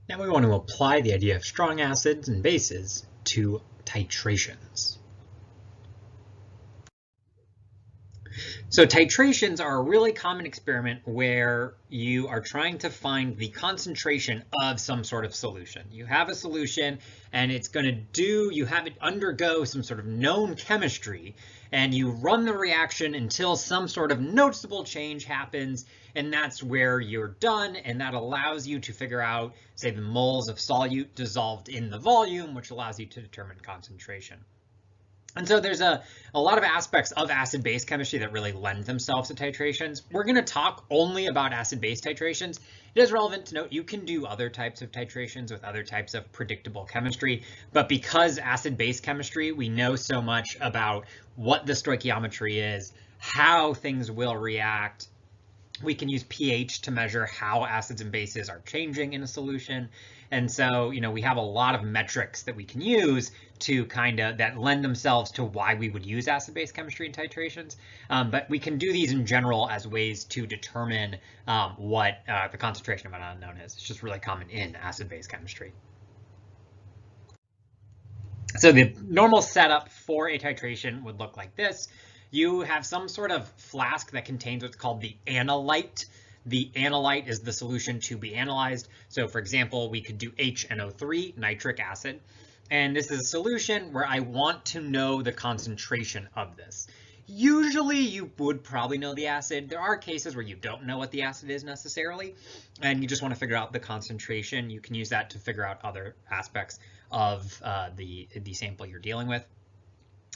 Now we want to apply the idea of strong acids and bases to titrations. So titrations are a really common experiment where you are trying to find the concentration of some sort of solution. You have a solution and it's going to you have it undergo some sort of known chemistry, and you run the reaction until some sort of noticeable change happens, and that's where you're done, and that allows you to figure out, say, the moles of solute dissolved in the volume, which allows you to determine concentration. And so there's a lot of aspects of acid-base chemistry that really lend themselves to titrations. We're going to talk only about acid-base titrations. It is relevant to note you can do other types of titrations with other types of predictable chemistry, but because acid-base chemistry, we know so much about what the stoichiometry is, how things will react. We can use pH to measure how acids and bases are changing in a solution. And so, we have a lot of metrics that we can use to that lend themselves to why we would use acid-base chemistry in titrations. But we can do these in general as ways to determine what the concentration of an unknown is. It's just really common in acid-base chemistry. So the normal setup for a titration would look like this. You have some sort of flask that contains what's called the analyte. The analyte is the solution to be analyzed. So for example, we could do HNO3, nitric acid. And this is a solution where I want to know the concentration of this. Usually you would probably know the acid. There are cases where you don't know what the acid is necessarily, and you just want to figure out the concentration. You can use that to figure out other aspects of the sample you're dealing with.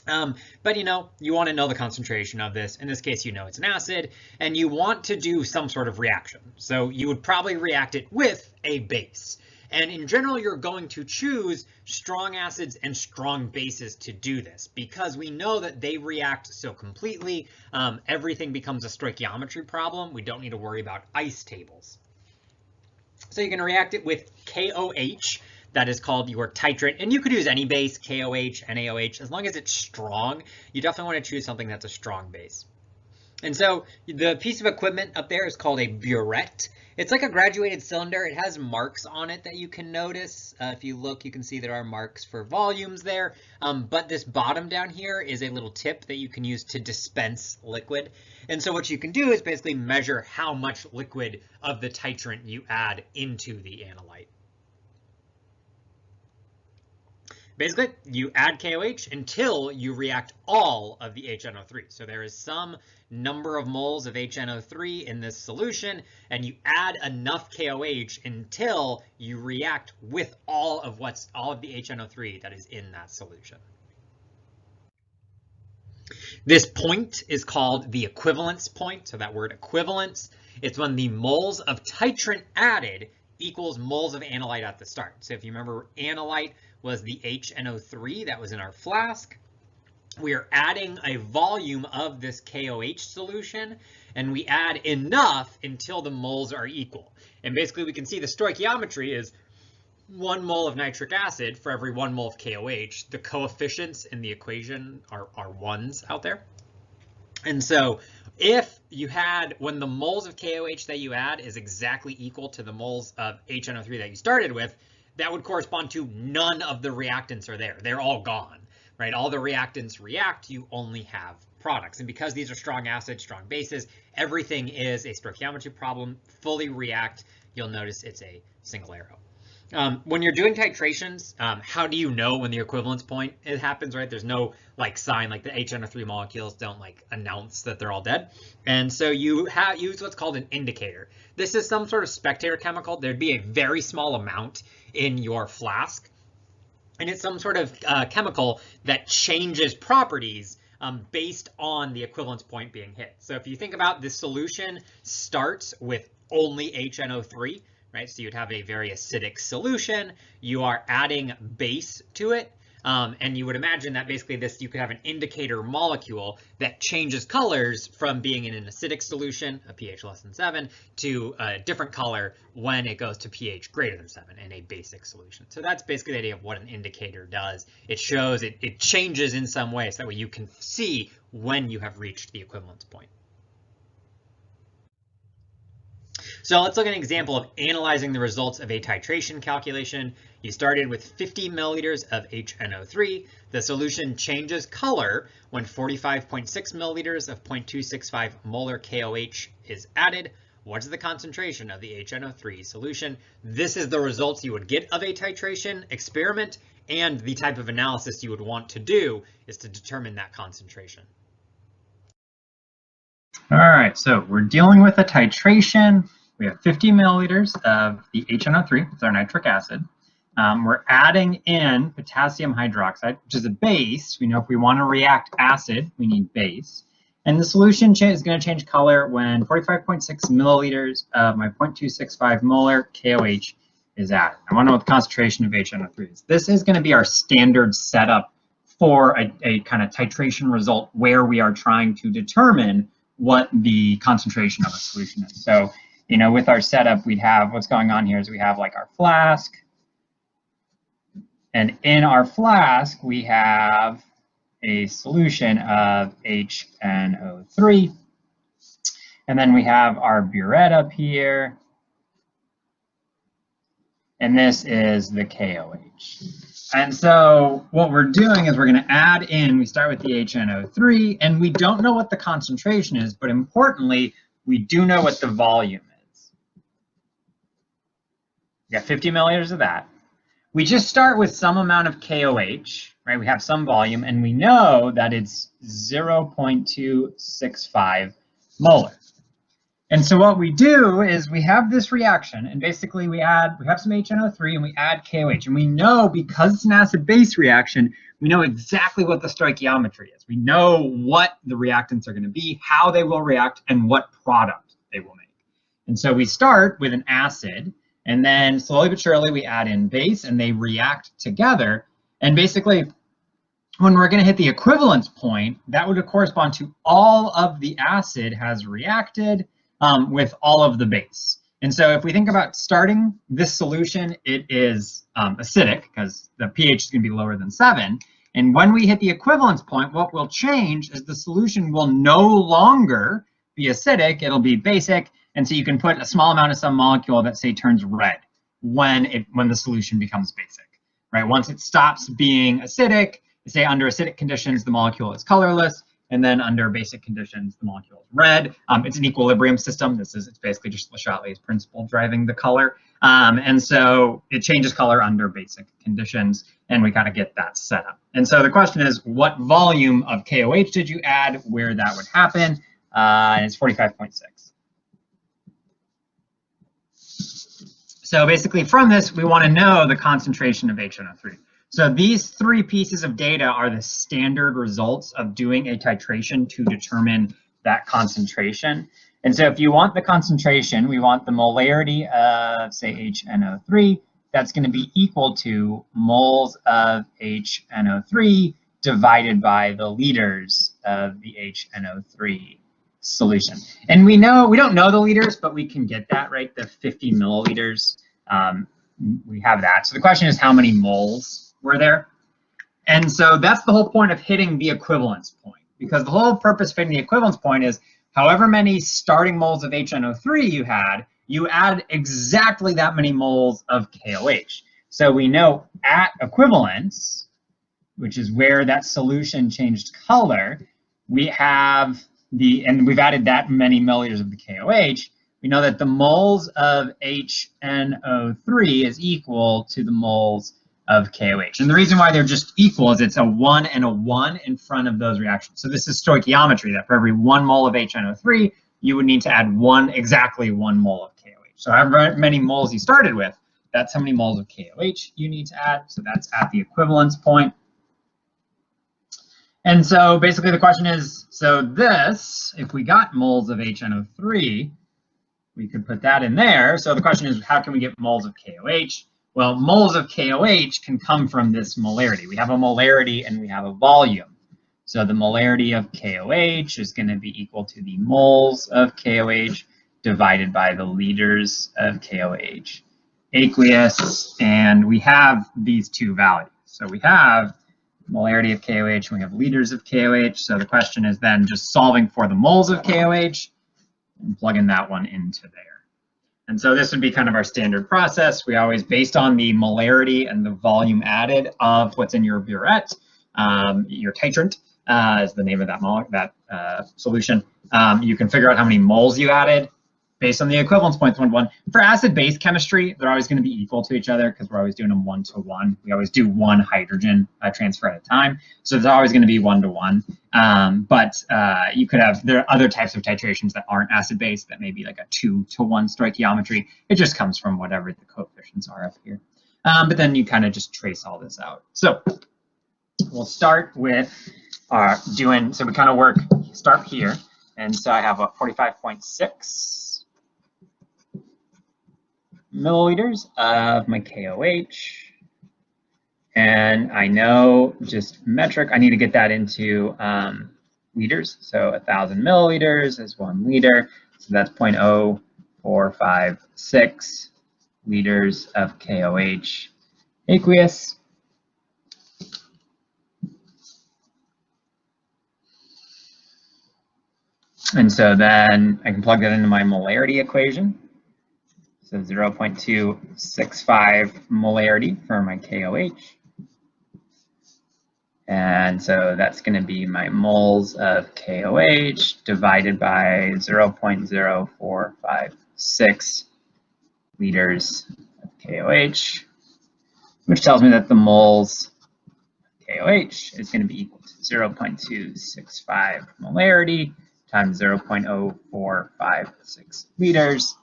But you want to know the concentration of this. In this case, it's an acid, and you want to do some sort of reaction. So you would probably react it with a base. And in general, you're going to choose strong acids and strong bases to do this because we know that they react so completely. Everything becomes a stoichiometry problem. We don't need to worry about ice tables. So you can react it with KOH. That is called your titrant, and you could use any base, KOH, NaOH, as long as it's strong. You definitely want to choose something that's a strong base. And so the piece of equipment up there is called a burette. It's like a graduated cylinder. It has marks on it that you can notice. If you look, you can see there are marks for volumes there. But this bottom down here is a little tip that you can use to dispense liquid. And so what you can do is basically measure how much liquid of the titrant you add into the analyte. Basically, you add KOH until you react all of the HNO3. So there is some number of moles of HNO3 in this solution, and you add enough KOH until you react with all of the HNO3 that is in that solution. This point is called the equivalence point. So that word equivalence, it's when the moles of titrant added equals moles of analyte at the start. So if you remember, analyte was the HNO3 that was in our flask. We are adding a volume of this KOH solution, and we add enough until the moles are equal. And basically we can see the stoichiometry is 1 mole of nitric acid for every 1 mole of KOH. The coefficients in the equation are ones out there. And so if you had, when the moles of KOH that you add is exactly equal to the moles of HNO3 that you started with, that would correspond to none of the reactants are there. They're all gone, right? All the reactants react, you only have products. And because these are strong acids, strong bases, everything is a stoichiometry problem. Fully react, you'll notice it's a single arrow. When you're doing titrations, how do you know when the equivalence point it happens, right? There's no sign, like the HNO3 molecules don't announce that they're all dead. And so you use what's called an indicator. This is some sort of spectator chemical. There'd be a very small amount in your flask, and it's some sort of chemical that changes properties based on the equivalence point being hit. So if you think about this solution starts with only HNO3, right? So you'd have a very acidic solution. You are adding base to it. And you would imagine that basically you could have an indicator molecule that changes colors from being in an acidic solution, a pH less than 7, to a different color when it goes to pH greater than 7 in a basic solution. So that's basically the idea of what an indicator does. It shows it changes in some way, so that way you can see when you have reached the equivalence point. So let's look at an example of analyzing the results of a titration calculation. You started with 50 milliliters of HNO3. The solution changes color when 45.6 milliliters of 0.265 molar KOH is added. What is the concentration of the HNO3 solution? This is the results you would get of a titration experiment, and the type of analysis you would want to do is to determine that concentration. All right, so we're dealing with a titration. We have 50 milliliters of the HNO3, it's our nitric acid. We're adding in potassium hydroxide, which is a base. We know if we want to react acid, we need base. And the solution is going to change color when 45.6 milliliters of my 0.265 molar KOH is added. I want to know what the concentration of HNO3 is. This is going to be our standard setup for a kind of titration result where we are trying to determine what the concentration of a solution is. So, you know, with our setup, we'd have what's going on here is we have like our flask. And in our flask, we have a solution of HNO3. And then we have our burette up here. And this is the KOH. And so what we're doing is we're going to add in, we start with the HNO3, and we don't know what the concentration is, but importantly, we do know what the volume is. We got 50 milliliters of that. We just start with some amount of KOH, right? We have some volume, and we know that it's 0.265 molar. And so what we do is we have this reaction, and basically we have some HNO3 and we add KOH. And we know, because it's an acid-base reaction, we know exactly what the stoichiometry is. We know what the reactants are going to be, how they will react, and what product they will make. And so we start with an acid, and then slowly but surely we add in base, and they react together. And basically, when we're going to hit the equivalence point, that would correspond to all of the acid has reacted with all of the base. And so if we think about starting this solution, it is acidic because the pH is going to be lower than 7. And when we hit the equivalence point, what will change is the solution will no longer be acidic, it'll be basic. And so you can put a small amount of some molecule that, say, turns red when the solution becomes basic, right? Once it stops being acidic, say under acidic conditions, the molecule is colorless. And then under basic conditions, the molecule is red. It's an equilibrium system. It's basically just Le Chatelier's principle driving the color. And so it changes color under basic conditions, and we kind of get that set up. And so the question is, what volume of KOH did you add, where that would happen? And it's 45.6. So basically from this, we want to know the concentration of HNO3. So these three pieces of data are the standard results of doing a titration to determine that concentration. And so if you want the concentration, we want the molarity of, say, HNO3. That's going to be equal to moles of HNO3 divided by the liters of the HNO3 solution. And we don't know the liters, but we can get that, right? The 50 milliliters, we have that. So the question is, how many moles were there? And so that's the whole point of hitting the equivalence point, because the whole purpose of hitting the equivalence point is however many starting moles of HNO3 you add exactly that many moles of KOH. So we know at equivalence, which is where that solution changed color, we have and we've added that many milliliters of the KOH. We know that the moles of HNO3 is equal to the moles of KOH. And the reason why they're just equal is it's a 1 and a 1 in front of those reactions. So this is stoichiometry, that for every 1 mole of HNO3, you would need to add exactly 1 mole of KOH. So however many moles you started with, that's how many moles of KOH you need to add. So that's at the equivalence point. And so basically the question is, so this, if we got moles of HNO3, we could put that in there. So the question is, how can we get moles of KOH? Well, moles of KOH can come from this molarity. We have a molarity and we have a volume. So the molarity of KOH is going to be equal to the moles of KOH divided by the liters of KOH aqueous. And we have these two values. So we have molarity of KOH and we have liters of KOH. So the question is then just solving for the moles of KOH and plugging that one into there. And so this would be kind of our standard process. We always, based on the molarity and the volume added of what's in your burette, your titrant is the name of that solution. You can figure out how many moles you added based on the equivalence points 1-1. For acid-base chemistry, they're always going to be equal to each other because we're always doing them 1-to-1. We always do one hydrogen transfer at a time, so it's always going to be 1-to-1. But you could have, there are other types of titrations that aren't acid-base that may be like a 2-to-1 stoichiometry. It just comes from whatever the coefficients are up here. But then you kind of just trace all this out. So we'll start with so we kind of start here. And so I have a 45.6 milliliters of my KOH. And I know just metric, I need to get that into liters. So 1,000 milliliters is 1 liter. So that's 0.0456 liters of KOH aqueous. And so then I can plug that into my molarity equation. So 0.265 molarity for my KOH. And so that's going to be my moles of KOH divided by 0.0456 liters of KOH, which tells me that the moles of KOH is going to be equal to 0.265 molarity times 0.0456 liters,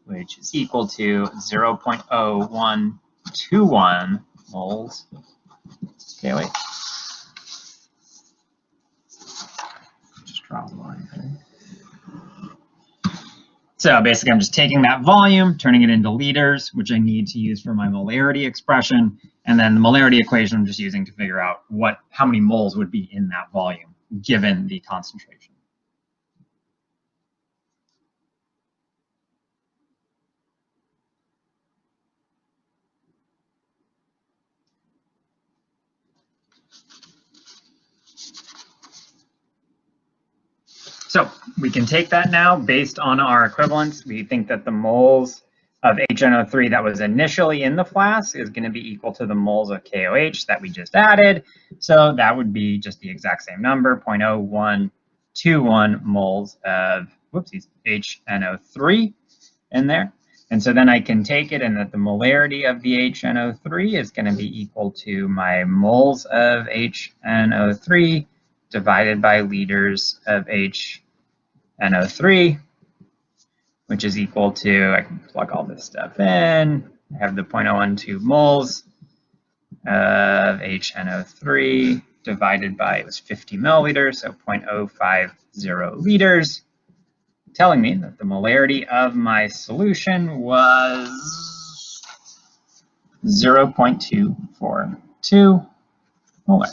which is equal to 0.0121 moles KOH. Just draw a line here. So basically, I'm just taking that volume, turning it into liters, which I need to use for my molarity expression, and then the molarity equation I'm just using to figure out how many moles would be in that volume given the concentration. So we can take that now based on our equivalence. We think that the moles of HNO3 that was initially in the flask is going to be equal to the moles of KOH that we just added. So that would be just the exact same number, 0.0121 moles of HNO3 in there. And so then I can take it and that the molarity of the HNO3 is going to be equal to my moles of HNO3 divided by liters of HNO3, which is equal to, I can plug all this stuff in. I have the 0.012 moles of HNO3 divided by, it was 50 milliliters, so 0.050 liters, telling me that the molarity of my solution was 0.242 molar.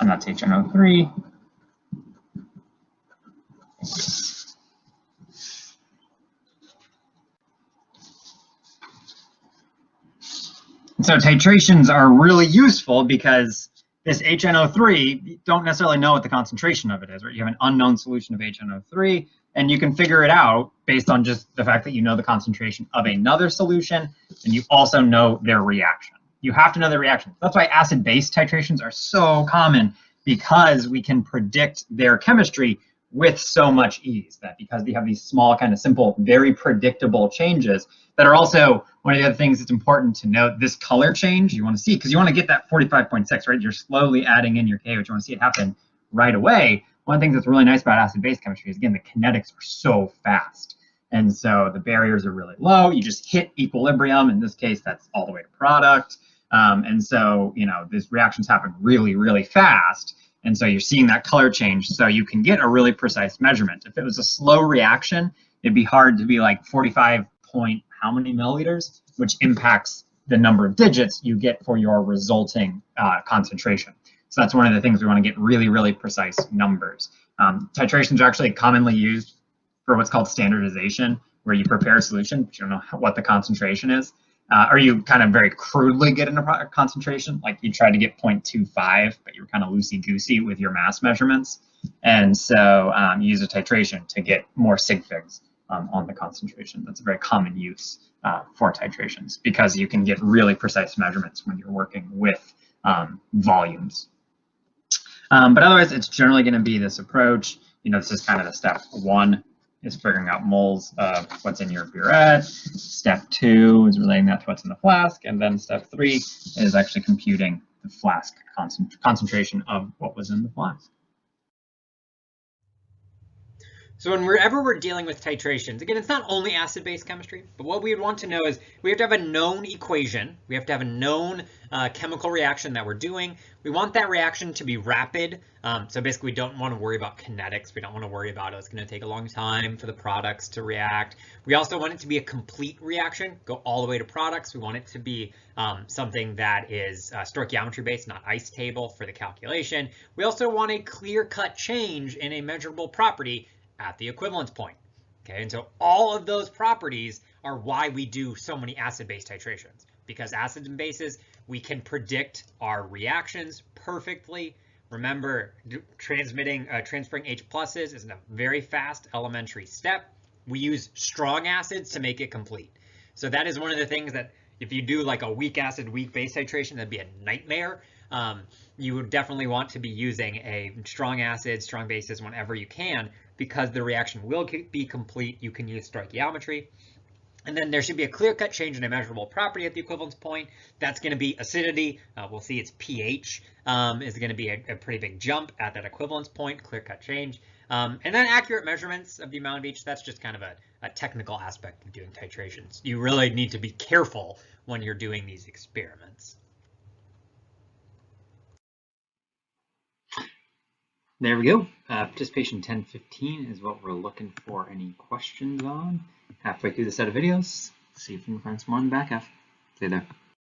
And that's HNO3. So titrations are really useful because this HNO3, you don't necessarily know what the concentration of it is, right? You have an unknown solution of HNO3, and you can figure it out based on just the fact that you know the concentration of another solution, and you also know their reaction. You have to know the reaction. That's why acid-base titrations are so common, because we can predict their chemistry with so much ease, that because we have these small, kind of simple, very predictable changes that are also one of the other things that's important to note. This color change you want to see, because you want to get that 45.6, right? You're slowly adding in your KOH. You want to see it happen right away. One of the things that's really nice about acid-base chemistry is, again, the kinetics are so fast. And so the barriers are really low. You just hit equilibrium. In this case, that's all the way to product. And so, you know, these reactions happen really, really fast. And so you're seeing that color change. So you can get a really precise measurement. If it was a slow reaction, it'd be hard to be like 45 point how many milliliters, which impacts the number of digits you get for your resulting concentration. So that's one of the things we want to get really, really precise numbers. Titrations are actually commonly used for what's called standardization, where you prepare a solution, but you don't know what the concentration is. Or you kind of very crudely get into a concentration, like you try to get 0.25, but you're kind of loosey-goosey with your mass measurements. And so you use a titration to get more sig figs on the concentration. That's a very common use for titrations because you can get really precise measurements when you're working with volumes. But otherwise, it's generally going to be this approach. This is kind of the step 1 is figuring out moles of what's in your burette. Step 2 is relating that to what's in the flask. And then step 3 is actually computing the flask concentration of what was in the flask. So whenever we're dealing with titrations, again, it's not only acid-base chemistry, but what we would want to know is we have to have a known equation. We have to have a known chemical reaction that we're doing. We want that reaction to be rapid. So basically, we don't want to worry about kinetics. We don't want to worry about it's going to take a long time for the products to react. We also want it to be a complete reaction, go all the way to products. We want it to be something that is stoichiometry based, not ice table for the calculation. We also want a clear-cut change in a measurable property at the equivalence point. Okay, and so all of those properties are why we do so many acid-base titrations, because acids and bases, we can predict our reactions perfectly. Remember, transferring H pluses is a very fast elementary step. We use strong acids to make it complete. So that is one of the things that if you do like a weak acid, weak base titration, that'd be a nightmare. You would definitely want to be using a strong acid, strong bases whenever you can, because the reaction will be complete. You can use stoichiometry. And then there should be a clear-cut change in a measurable property at the equivalence point. That's going to be acidity. We'll see its pH is going to be a pretty big jump at that equivalence point, clear-cut change. And then accurate measurements of the amount of each. That's just kind of a technical aspect of doing titrations. You really need to be careful when you're doing these experiments. There we go. Participation 1015 is what we're looking for. Any questions on? Halfway through the set of videos. See if we can find some more in the back half. See you there.